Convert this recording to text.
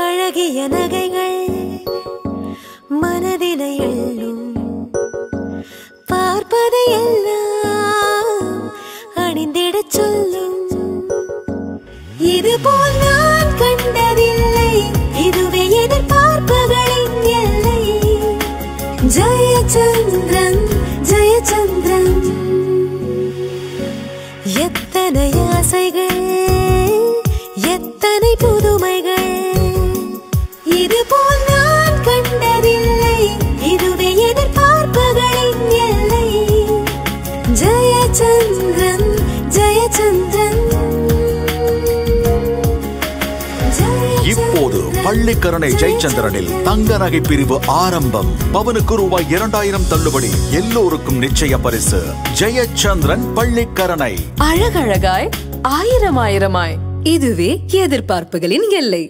அழகிய நகைகள் மனதினை எள்ளும் பார்ப்பதையெல்லாம் அணிந்திடச் சொல்லும். இதுபோல் நான் கண்டதில்லை, இதுவே எதிர்பார்ப்புகளின் எல்லை. ஜெயச்சந்திரன் ஜெயச்சந்திரன். எத்தனை ஆசைகள், எத்தனை புதுமைகள், இதுபோல் நான் கண்டதில்லை, இதுவே எதிர்பார்ப்புகளின் எல்லை. ஜெயச்சந்திரன் ஜெயச்சந்திரன். இப்போது பள்ளிக்கரணை ஜெயச்சந்திரனில் தங்க நகை பிரிவு ஆரம்பம். பவனுக்கு ரூபாய் 2000 தள்ளுபடி. எல்லோருக்கும் நிச்சய பரிசு. ஜெயச்சந்திரன் பள்ளிக்கரணை. அழகழகாய் ஆயிரம் ஆயிரமாய், இதுவே எதிர்பார்ப்புகளின் எல்லை.